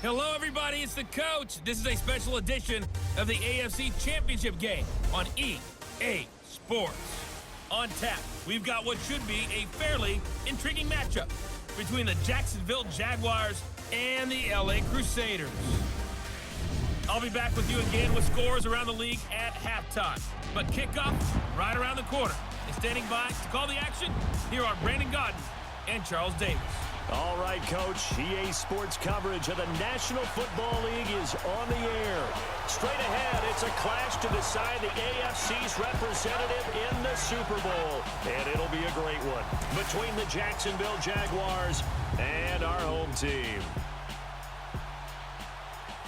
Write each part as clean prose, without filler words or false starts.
Hello, everybody. It's the coach. This is a special edition of the AFC Championship game on EA Sports. On tap, we've got what should be a fairly intriguing matchup between the Jacksonville Jaguars and the LA Crusaders. I'll be back with you again with scores around the league at halftime. But kickoff right around the corner. And standing by to call the action, here are Brandon Gaudin and Charles Davis. All right, Coach. EA Sports coverage of the National Football League is on the air. Straight ahead, it's a clash to decide the AFC's representative in the Super Bowl. And it'll be a great one between the Jacksonville Jaguars and our home team.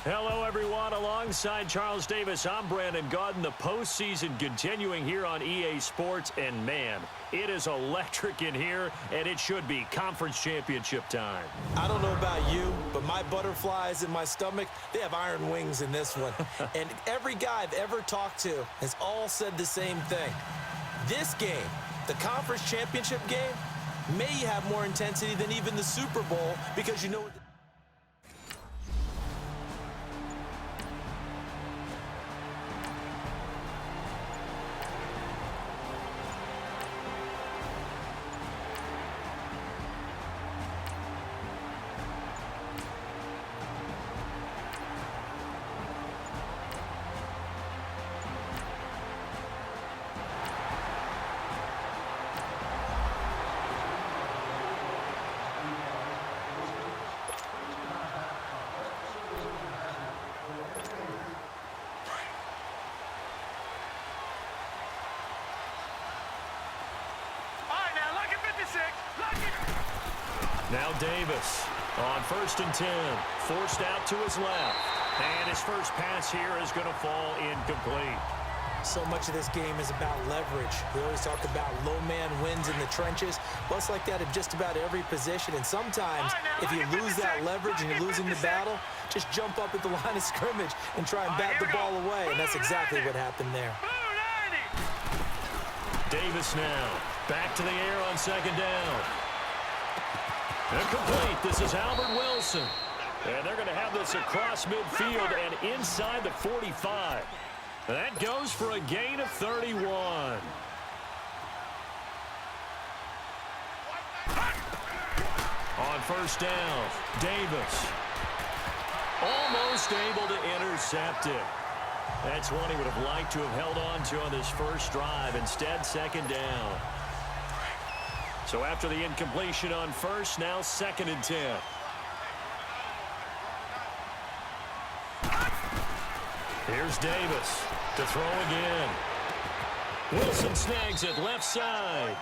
Hello, everyone. Alongside Charles Davis, I'm Brandon Gaudin. The postseason continuing here on EA Sports. And, man, it is electric in here, and it should be conference championship time. I don't know about you, but my butterflies in my stomach, they have iron wings in this one. And every guy I've ever talked to has all said the same thing. This game, the conference championship game, may have more intensity than even the Super Bowl because you know what... Now Davis on 1st and 10, forced out to his left. And his first pass here is going to fall incomplete. So much of this game is about leverage. We always talk about low man wins in the trenches. Well, it's like that at just about every position. And sometimes, if you lose that leverage and you're losing the battle, just jump up at the line of scrimmage and try and bat the ball away. And that's exactly what happened there. Davis now back to the air on 2nd down. Incomplete. This is Albert Wilson. And they're going to have this across midfield and inside the 45. That goes for a gain of 31. On 1st down, Davis. Almost able to intercept it. That's one he would have liked to have held on to on this first drive. Instead, 2nd down. So after the incompletion on 1st, now 2nd and 10. Here's Davis to throw again. Wilson snags it left side.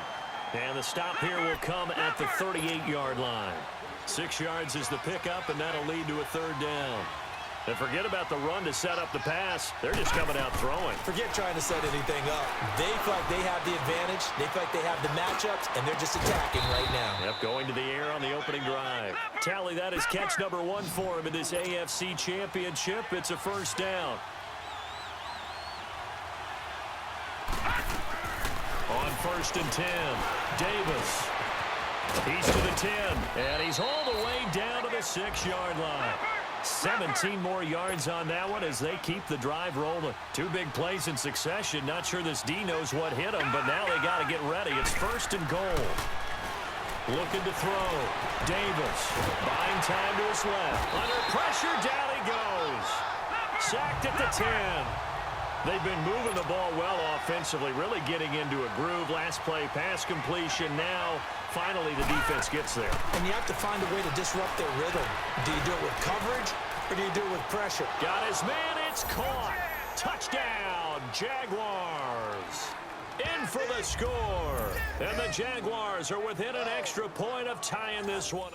And the stop here will come at the 38-yard line. 6 yards is the pickup, and that'll lead to a 3rd down. And forget about the run to set up the pass. They're just coming out throwing. Forget trying to set anything up. They feel like they have the advantage. They feel like they have the matchups, and they're just attacking right now. Yep, going to the air on the opening drive. Tally, that is catch number 1 for him in this AFC Championship. It's a 1st down. On 1st and 10, Davis. He's to the 10, and he's all the way down to the 6-yard line. 17 more yards on that one as they keep the drive rolling. 2 big plays in succession. Not sure this D knows what hit him, but now they got to get ready. It's 1st and goal. Looking to throw. Davis buying time to his left. Under pressure, down he goes. Sacked at the 10. They've been moving the ball well offensively, really getting into a groove. Last play, pass completion. Now, finally, the defense gets there. And you have to find a way to disrupt their rhythm. Do you do it with coverage, or do you do it with pressure? Got his man. It's caught. Touchdown, Jaguars. In for the score. And the Jaguars are within an extra point of tying this one.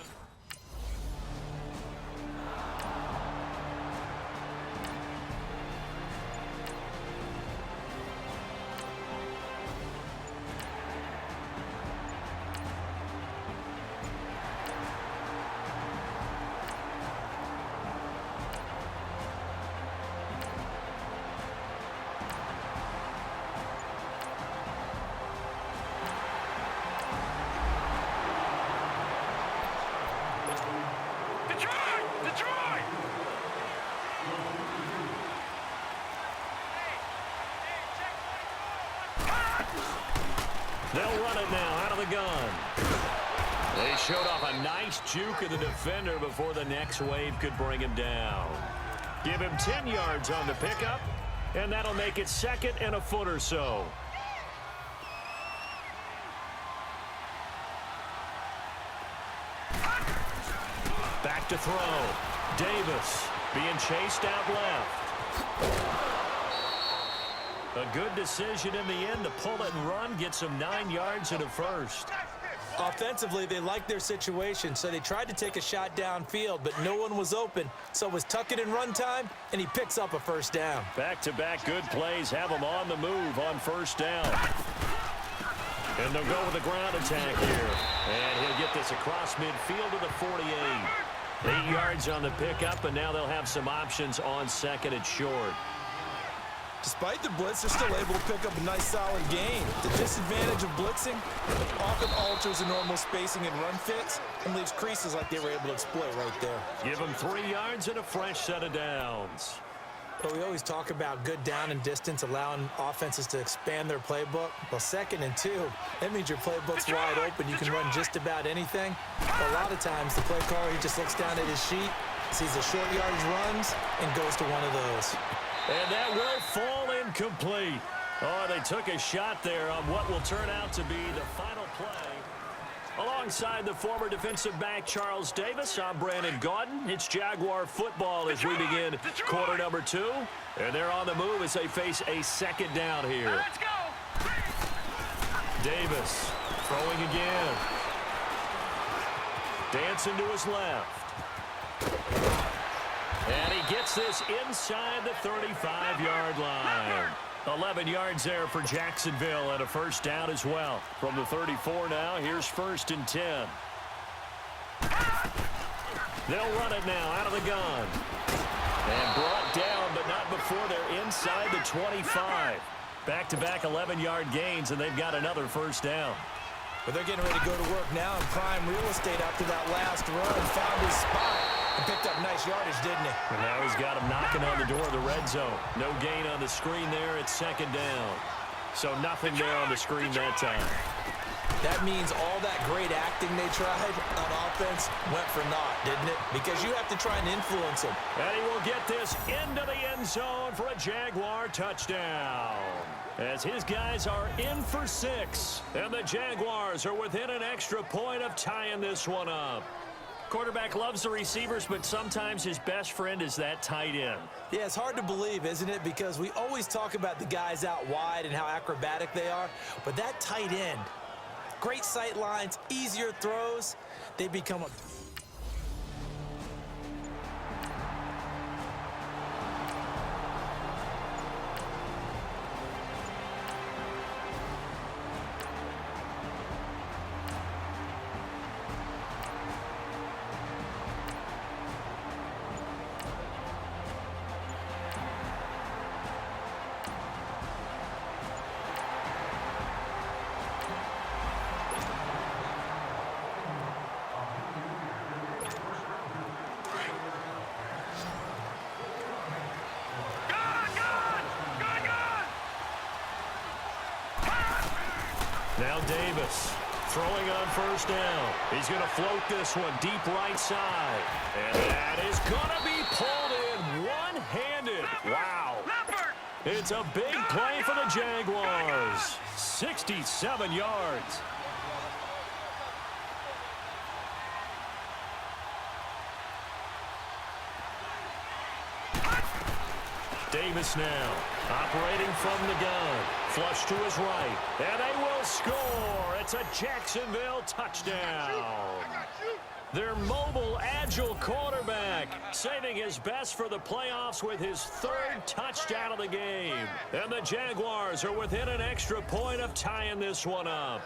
They'll run it now out of the gun. They showed off a nice juke of the defender before the next wave could bring him down. Give him 10 yards on the pickup, and that'll make it 2nd and a foot or so. Back to throw. Davis being chased out left. A good decision in the end to pull it and run, get some 9 yards and a first. Offensively, they liked their situation, so they tried to take a shot downfield, but no one was open. So it was tuck it and run time, and he picks up a first down. Back-to-back good plays have them on the move on first down. And they'll go with a ground attack here. And he'll get this across midfield to the 48. 8 yards on the pickup, and now they'll have some options on 2nd and short. Despite the blitz, they're still able to pick up a nice solid gain. The disadvantage of blitzing often alters the normal spacing and run fits and leaves creases like they were able to exploit right there. Give them 3 yards and a fresh set of downs. But we always talk about good down and distance, allowing offenses to expand their playbook. Well, 2nd and 2, that means your playbook's wide open. You can run just about anything. But a lot of times, the play caller, he just looks down at his sheet, sees the short yardage runs, and goes to one of those. And that will fall incomplete. Oh, they took a shot there on what will turn out to be the final play. Alongside the former defensive back Charles Davis, I'm Brandon Gaudin. It's Jaguar football as we begin quarter number 2. And they're on the move as they face a 2nd down here. Let's go. Davis throwing again. Dancing to his left. And he gets this inside the 35-yard line. 11 yards there for Jacksonville and a first down as well. From the 34 now, here's 1st and 10. They'll run it now out of the gun. And brought down, but not before they're inside the 25. Back-to-back 11-yard gains, and they've got another first down. But they're getting ready to go to work now in prime real estate after that last run. Found his spot and picked up nice yardage, didn't he? And now he's got him knocking on the door of the red zone. No gain on the screen there. It's 2nd down. So nothing there on the screen that time. That means all that great acting they tried on offense went for naught, didn't it? Because you have to try and influence them. And he will get this into the end zone for a Jaguar touchdown. As his guys are in for 6. And the Jaguars are within an extra point of tying this one up. Quarterback loves the receivers, but sometimes his best friend is that tight end. Yeah, it's hard to believe, isn't it? Because we always talk about the guys out wide and how acrobatic they are. But that tight end, great sight lines, easier throws, they become a... Now Davis throwing on first down. He's going to float this one deep right side. And that is going to be pulled in one-handed. Wow. It's a big play for the Jaguars. 67 yards. Davis now operating from the gun. Flush to his right. And they will score. It's a Jacksonville touchdown. Their mobile, agile quarterback saving his best for the playoffs with his 3rd touchdown of the game. And the Jaguars are within an extra point of tying this one up.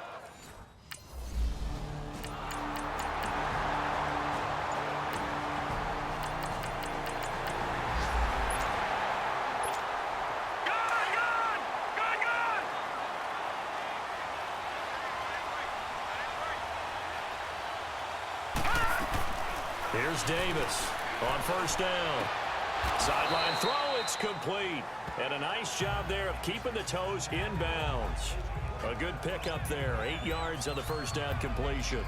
Here's Davis on first down. Sideline throw, it's complete. And a nice job there of keeping the toes in bounds. A good pickup there. 8 yards on the first down completion.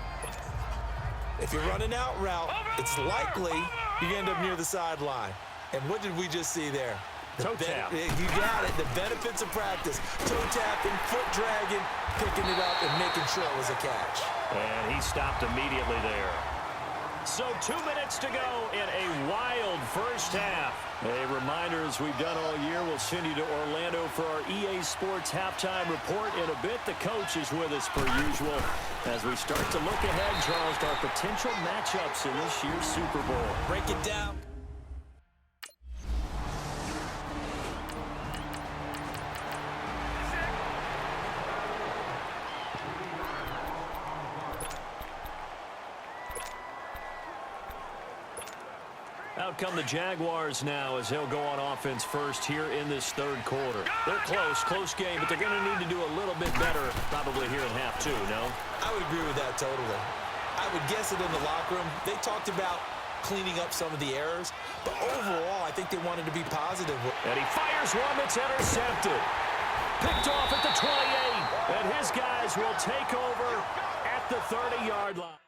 If you're running out route, it's likely you're going to end up near the sideline. And what did we just see there? Toe tap. You got it. The benefits of practice. Toe tapping, foot dragging, picking it up, and making sure it was a catch. And he stopped immediately there. So 2 minutes to go in a wild first half. A reminder, as we've done all year, we'll send you to Orlando for our EA Sports halftime report. In a bit, the coach is with us per usual as we start to look ahead, Charles, to our potential matchups in this year's Super Bowl. Break it down. Out come the Jaguars now as he'll go on offense first here in this third quarter. They're close game, but they're going to need to do a little bit better probably here in half two, no? I would agree with that totally. I would guess it in the locker room. They talked about cleaning up some of the errors, but overall, I think they wanted to be positive. And he fires one that's intercepted. Picked off at the 28, and his guys will take over at the 30-yard line.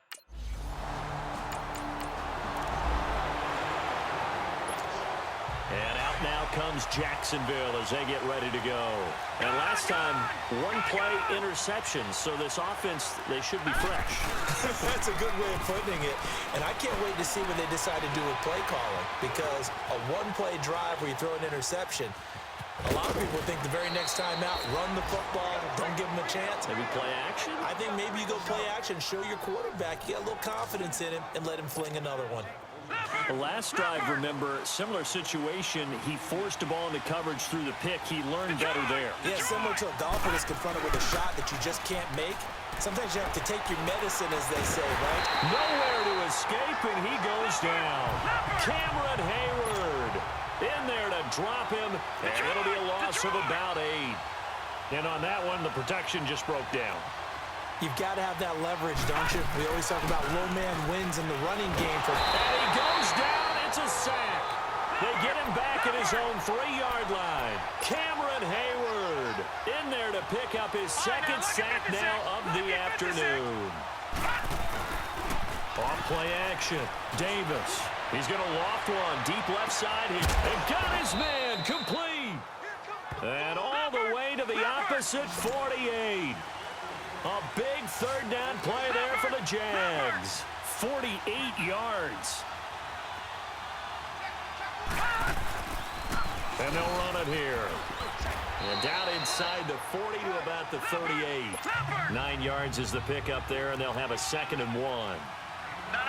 And out now comes Jacksonville as they get ready to go. And last time, one-play interception. So this offense, they should be fresh. That's a good way of putting it. And I can't wait to see what they decide to do with play calling. Because a one-play drive where you throw an interception, a lot of people think the very next time out, run the football, don't give them a chance. Maybe play action? I think maybe you go play action, show your quarterback, you got a little confidence in him, and let him fling another one. The last drive, remember, similar situation. He forced the ball into coverage through the pick. He learned better there. Yeah, similar to a golfer that's confronted with a shot that you just can't make. Sometimes you have to take your medicine, as they say, right? Nowhere to escape, and he goes down. Cameron Hayward in there to drop him, and it'll be a loss of about 8. And on that one, the protection just broke down. You've got to have that leverage, don't you? We always talk about low man wins in the running game. And he goes down. It's a sack. They get him back at his own 3-yard line. Cameron Hayward in there to pick up his second sack now of the afternoon. Off play action. Davis. He's going to loft one. Deep left side. And got his man complete. And all the way to the opposite 48. A big third down play there for the Jags. 48 yards. And they'll run it here. And down inside the 40 to about the 38. 9 yards is the pickup there, and they'll have a 2nd and 1.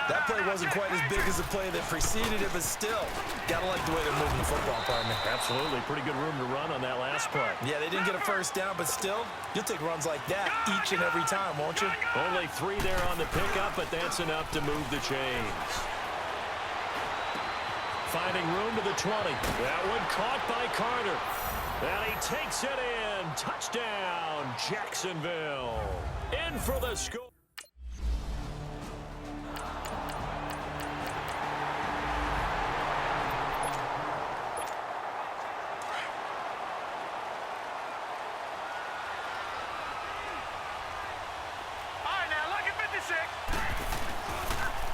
That play wasn't quite as big as the play that preceded it, but still, gotta like the way they're moving the football, partner. Absolutely. Pretty good room to run on that last play. Yeah, they didn't get a first down, but still, you'll take runs like that each and every time, won't you? Only 3 there on the pickup, but that's enough to move the chains. Finding room to the 20. That one caught by Carter. And he takes it in. Touchdown, Jacksonville. In for the score.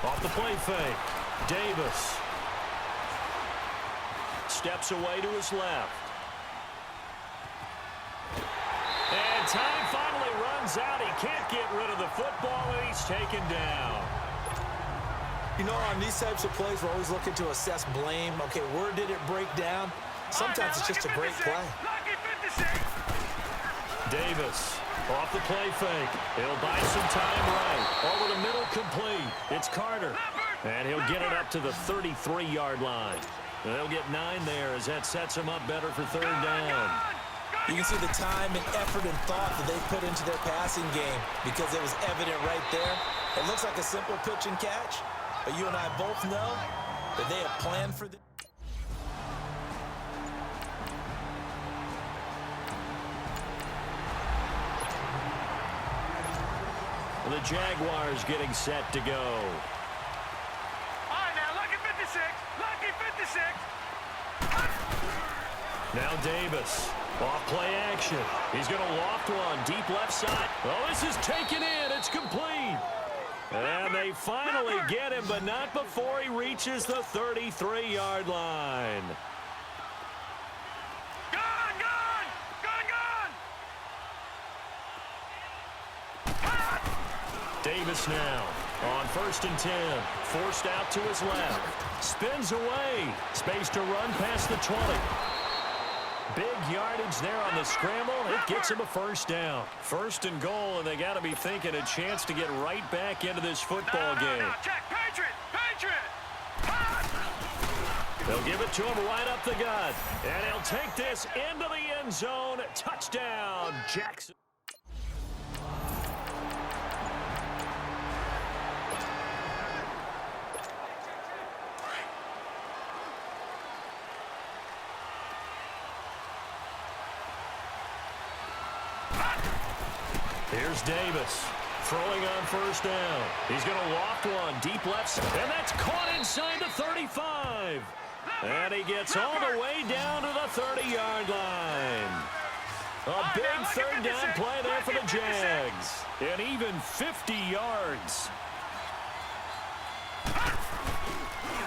Off the play fake. Davis. Steps away to his left. And time finally runs out. He can't get rid of the football, and he's taken down. You know, on these types of plays, we're always looking to assess blame. Okay, where did it break down? Sometimes it's just a great play. Davis. Off the play fake. He'll buy some time right. Over the middle, complete. It's Carter. And he'll get it up to the 33-yard line. And they'll get 9 there as that sets him up better for third down. You can see the time and effort and thought that they put into their passing game because it was evident right there. It looks like a simple pitch and catch, but you and I both know that they have planned for this. The Jaguars getting set to go. All right, now, lucky 56. Lucky 56. Now Davis. Off play action. He's going to loft one. Deep left side. Oh, this is taken in. It's complete. And they finally get him, but not before he reaches the 33-yard line. Davis now on 1st and 10. Forced out to his left. Spins away. Space to run past the 20. Big yardage there on the scramble. It gets him a first down. 1st and goal, and they got to be thinking a chance to get right back into this football game. Check. Patriot! They'll give it to him right up the gut. And he'll take this into the end zone. Touchdown, Jackson. Here's Davis throwing on 1st down. He's going to loft one deep left side, and that's caught inside the 35. And he gets all the way down to the 30-yard line. A big 3rd down play there for the Jags. And even 50 yards.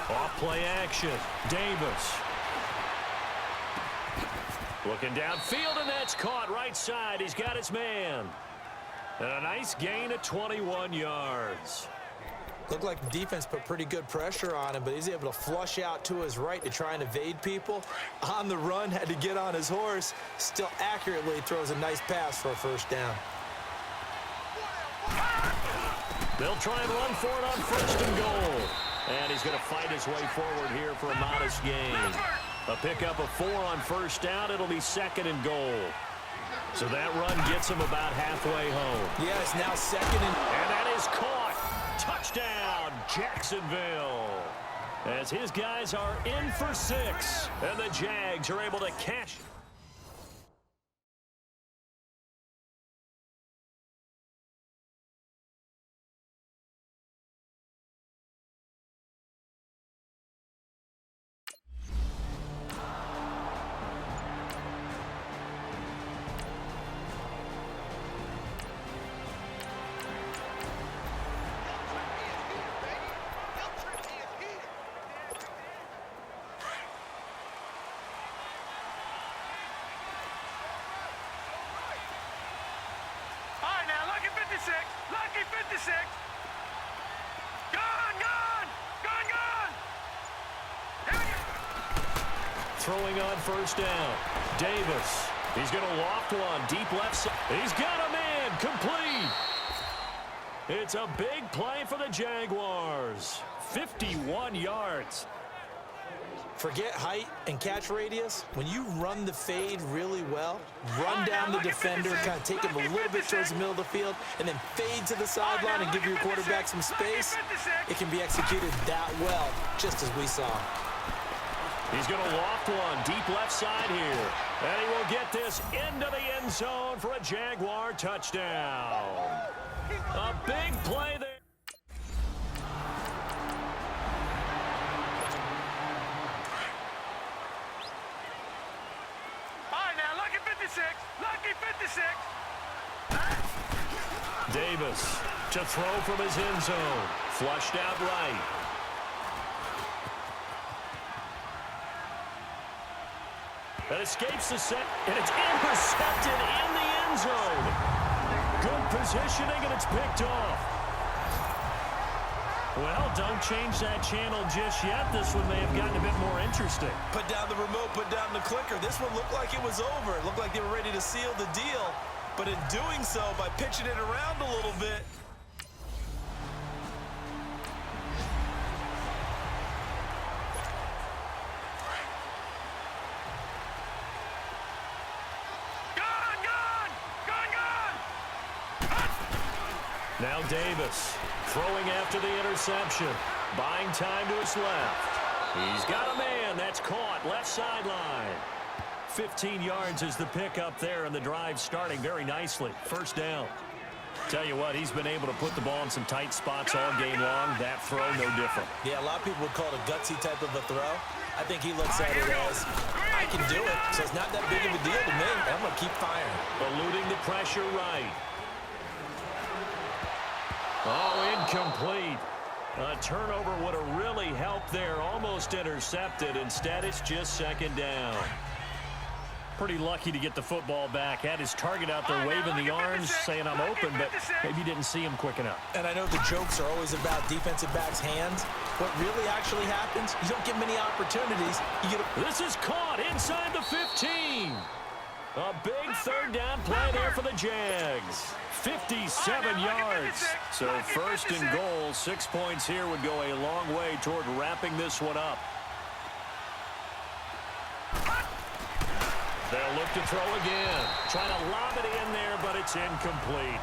Off play action. Davis. Looking downfield, and that's caught right side. He's got his man. And a nice gain of 21 yards. Looked like the defense put pretty good pressure on him, but he's able to flush out to his right to try and evade people. On the run, had to get on his horse. Still accurately throws a nice pass for a 1st down. They'll try and run for it on 1st and goal. And he's going to fight his way forward here for a modest gain. A pickup of 4 on 1st down. It'll be 2nd and goal. So that run gets him about halfway home. Yeah, it's now 2nd and that is caught. Touchdown, Jacksonville. As his guys are in for 6. And the Jags are able to cash. Lucky 56. Gone. Throwing on 1st down. Davis. He's going to loft one deep left side. He's got a man. Complete. It's a big play for the Jaguars. 51 yards. Forget height and catch radius. When you run the fade really well, run down the defender, kind of take him a little bit towards the middle of the field, and then fade to the sideline and give your quarterback some space, it can be executed that well, just as we saw. He's going to loft one deep left side here. And he will get this into the end zone for a Jaguar touchdown. A big play there. Lucky 56. Davis to throw from his end zone. Flushed out right. That escapes the set, and it's intercepted in the end zone. Good positioning, and it's picked off. Well, don't change that channel just yet. This one may have gotten a bit more interesting. Put down the remote, put down the clicker. This one looked like it was over. It looked like they were ready to seal the deal. But in doing so, by pitching it around a little bit, Now Davis throwing after the interception. Buying time to his left. He's got a man. That's caught. Left sideline. 15 yards is the pickup there, and the drive starting very nicely. 1st down. Tell you what, he's been able to put the ball in some tight spots all game long. That throw, no different. Yeah, a lot of people would call it a gutsy type of a throw. I think he looks at it as, I can do it, so it's not that big of a deal to me. I'm going to keep firing. Eluding the pressure right. Oh, incomplete. A turnover would have really helped there. Almost intercepted. Instead, it's just second down. Pretty lucky to get the football back. Had his target out there waving the arms, saying I'm open, but maybe didn't see him quick enough. And I know the jokes are always about defensive backs' hands. What really actually happens, you don't get many opportunities. This is caught inside the 15. A big third down play there for the Jags. 57 yards. So first and goal, 6 points here would go a long way toward wrapping this one up. They'll look to throw again. Trying to lob it in there, but it's incomplete.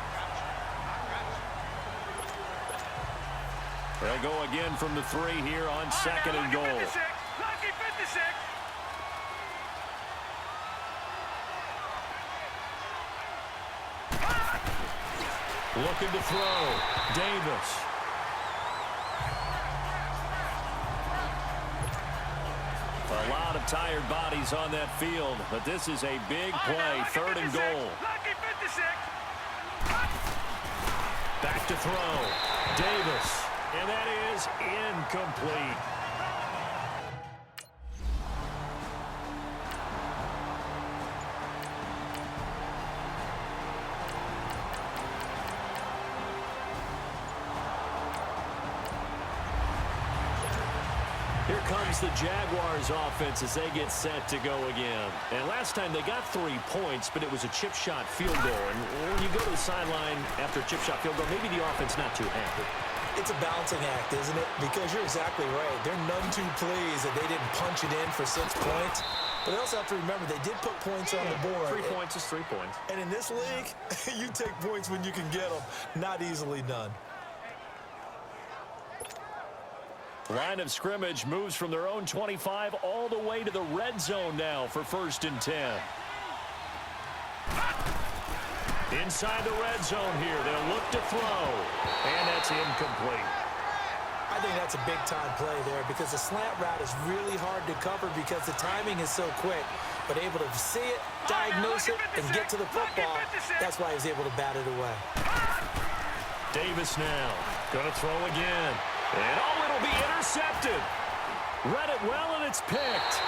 They'll go again from the 3 here on second and goal. Looking to throw. Davis. A lot of tired bodies on that field, but this is a big play. Third and goal. Back to throw. Davis. And that is incomplete. Here comes the Jaguars offense as they get set to go again. And last time they got 3 points, but it was a chip shot field goal. And when you go to the sideline after a chip shot field goal, maybe the offense not too happy. It's a balancing act, isn't it? Because you're exactly right. They're none too pleased that they didn't punch it in for 6 points. But they also have to remember they did put points on the board. 3 points is 3 points. And in this league, you take points when you can get them. Not easily done. Line of scrimmage moves from their own 25 all the way to the red zone now for 1st and 10. Inside the red zone here. They'll look to throw. And that's incomplete. I think that's a big-time play there because the slant route is really hard to cover because the timing is so quick. But able to see it, diagnose it, and get to the football, that's why he was able to bat it away. Davis now. Going to throw again. And oh, it'll be intercepted. Read it well, and it's picked.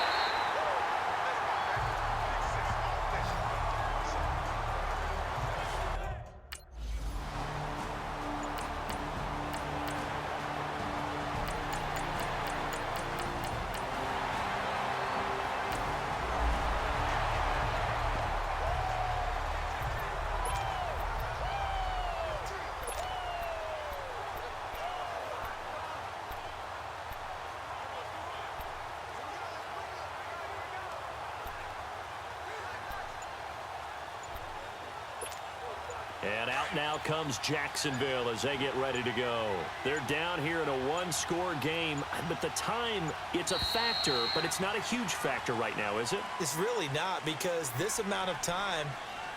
And out now comes Jacksonville as they get ready to go. They're down here in a one-score game, but the time, it's a factor, but it's not a huge factor right now, is it? It's really not because this amount of time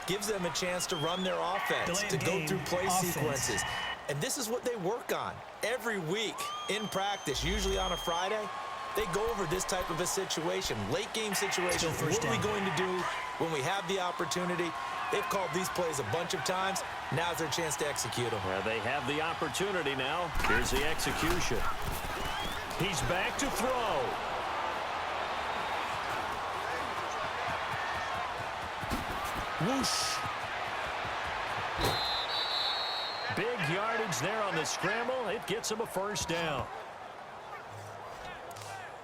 gives them a chance to run their offense, to go through play sequences. And this is what they work on every week in practice, usually on a Friday. They go over this type of a situation, late game situation. What are we going to do when we have the opportunity? They've called these plays a bunch of times. Now's their chance to execute them. Well, they have the opportunity now. Here's the execution. He's back to throw. Whoosh. Big yardage there on the scramble. It gets him a first down.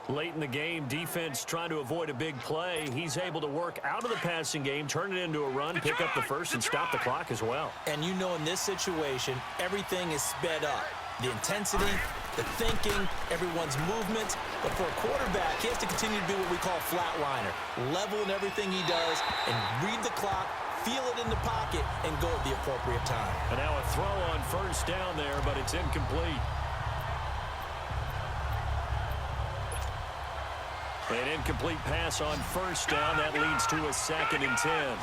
Late in the game, defense trying to avoid a big play. He's able to work out of the passing game, turn it into a run, pick up the first, and stop the clock as well. And you know in this situation, everything is sped up. The intensity, the thinking, everyone's movements. But for a quarterback, he has to continue to be what we call a flatliner. Level in everything he does and read the clock, feel it in the pocket, and go at the appropriate time. And now a throw on first down there, but it's incomplete. An incomplete pass on first down. That leads to a 2nd and 10.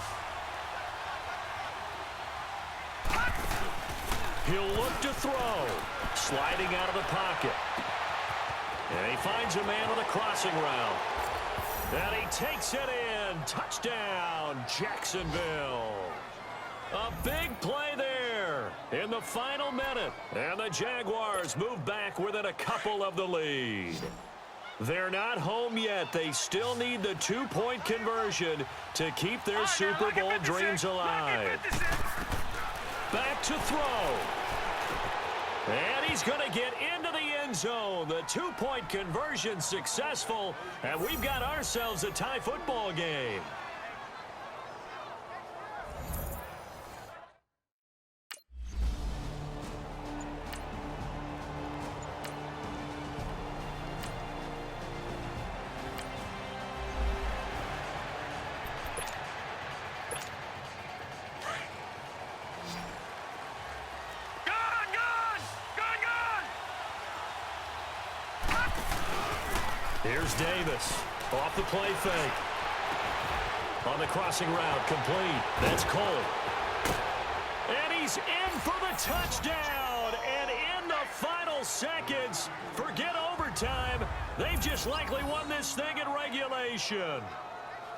He'll look to throw. Sliding out of the pocket. And he finds a man with a crossing route. And he takes it in. Touchdown, Jacksonville. A big play there in the final minute. And the Jaguars move back within a couple of the lead. They're not home yet. They still need the two-point conversion to keep their Super Bowl dreams alive. Back to throw. And he's going to get into the end zone. The two-point conversion successful. And we've got ourselves a tie football game. Here's Davis off the play fake. On the crossing route, complete. That's Cole. And he's in for the touchdown. And in the final seconds, forget overtime. They've just likely won this thing in regulation.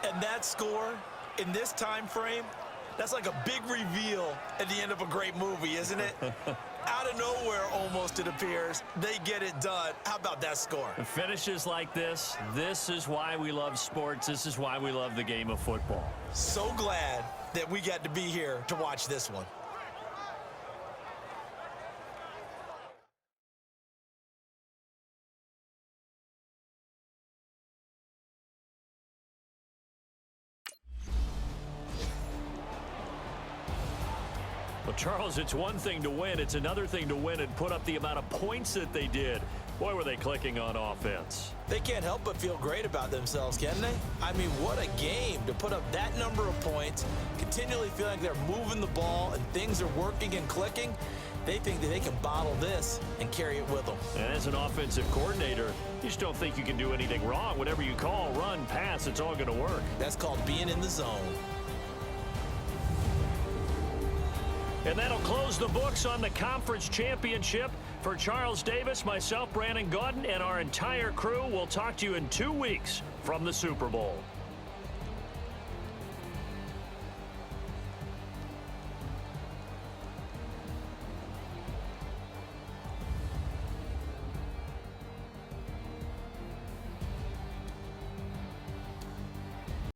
And that score in this time frame, that's like a big reveal at the end of a great movie, isn't it? Out of nowhere, almost, it appears. They get it done. How about that score? Finishes like this is why we love sports. This is why we love the game of football. So glad that we got to be here to watch this one. Well, Charles, it's one thing to win. It's another thing to win and put up the amount of points that they did. Boy, were they clicking on offense. They can't help but feel great about themselves, can they? I mean, what a game to put up that number of points, continually feel like they're moving the ball and things are working and clicking. They think that they can bottle this and carry it with them. And as an offensive coordinator, you just don't think you can do anything wrong. Whatever you call, run, pass, it's all going to work. That's called being in the zone. And that'll close the books on the conference championship. For Charles Davis, myself, Brandon Gaudin, and our entire crew, we'll talk to you in 2 weeks from the Super Bowl.